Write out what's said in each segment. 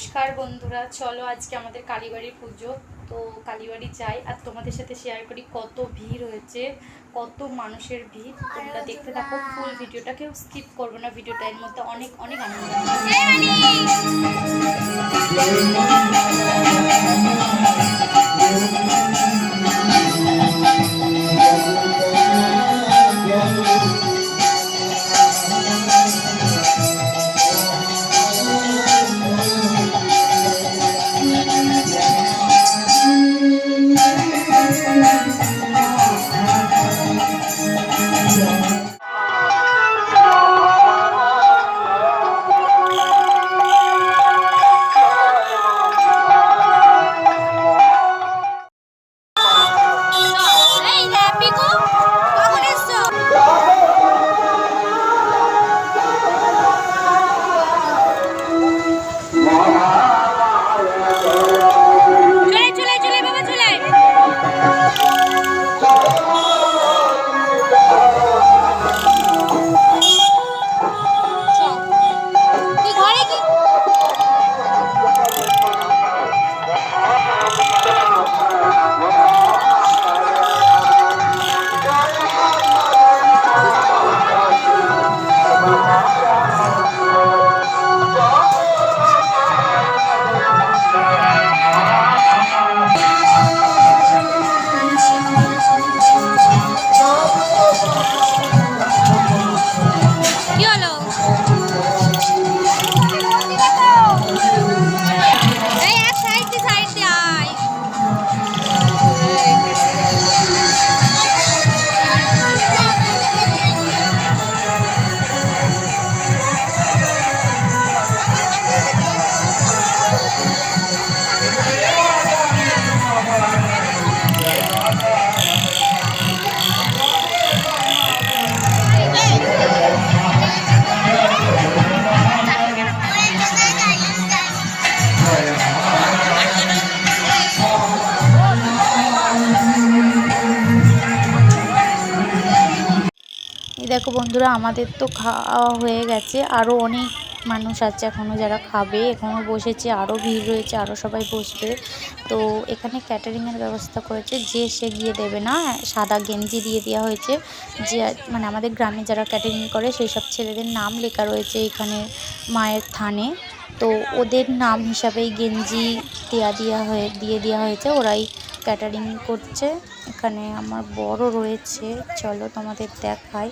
নমস্কার বন্ধুরা, চলো আজকে আমাদের কালীবাড়ির পুজো। তো কালীবাড়ি যাই আর তোমাদের সাথে শেয়ার করি কত ভিড় হয়েছে, কত মানুষের ভিড়। তোমরা দেখতে থাকো ফুল ভিডিওটা, কেউ স্কিপ করবে না। ভিডিওটা এর মধ্যে অনেক অনেক আনন্দ দেখো বন্ধুরা, আমাদের তো খাওয়া হয়ে গেছে, আরও অনেক মানুষ আছে এখনও যারা খাবে, এখনও বসেছে, আরও ভিড় রয়েছে, আরও সবাই বসবে। তো এখানে ক্যাটারিংয়ের ব্যবস্থা করেছে, যে সে গিয়ে দেবে না, সাদা গেঞ্জি দিয়ে দেওয়া হয়েছে। যে মানে আমাদের গ্রামে যারা ক্যাটারিং করে সেই সব ছেলেদের নাম লেখা রয়েছে এখানে মায়ের থানে। তো ওদের নাম হিসাবেই গেঞ্জি দিয়ে দেওয়া হয়েছে, ওরাই ক্যাটারিং করছে। এখানে আমার বড় রয়েছে, চলো তোমাদের দেখাই।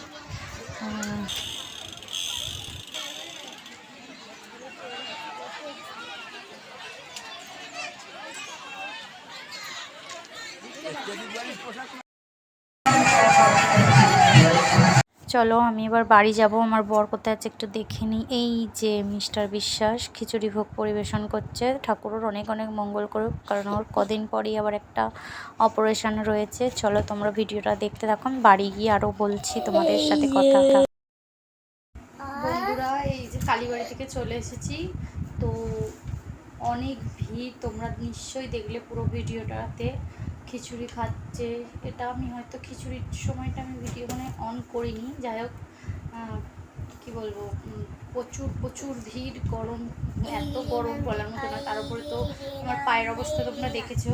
চলো আমি এবার বাড়ি যাব। আমার বর কোথায় আছে একটু দেখে নিই। এই যে মিস্টার বিশ্বাস খিচুড়ি ভোগ পরিবেশন করছে। ঠাকুরের অনেক অনেক মঙ্গল করুক, কারণ ওর কদিন পরেই আবার একটা অপারেশন রয়েছে। চলো তোমরা ভিডিওটা দেখতে থাকো, আমি বাড়ি গিয়ে আরও বলছি তোমাদের সাথে কথা। বন্ধুরা, এই যে কালীবাড়ি থেকে চলে এসেছি, তো অনেক ভিড়, তোমরা নিশ্চয়ই দেখলে পুরো ভিডিওটাতে। খিচুড়ি খাচ্ছে, এটা আমি হয়তো খিচুড়ির সময়টা আমি ভিডিও অন করিনি, যাই হোক কী বলবো, প্রচুর প্রচুর ভিড়, গরম, এত গরম বলার মতো না। তার উপরে তো আমার পায়ের অবস্থা তোমরা দেখেছো।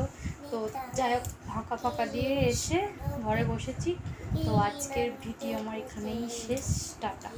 তো যাই হোক, ফাঁকা ফাঁকা দিয়ে এসে ঘরে বসেছি। তো আজকের ভিডিও আমার এখানেই শেষ, টাটা।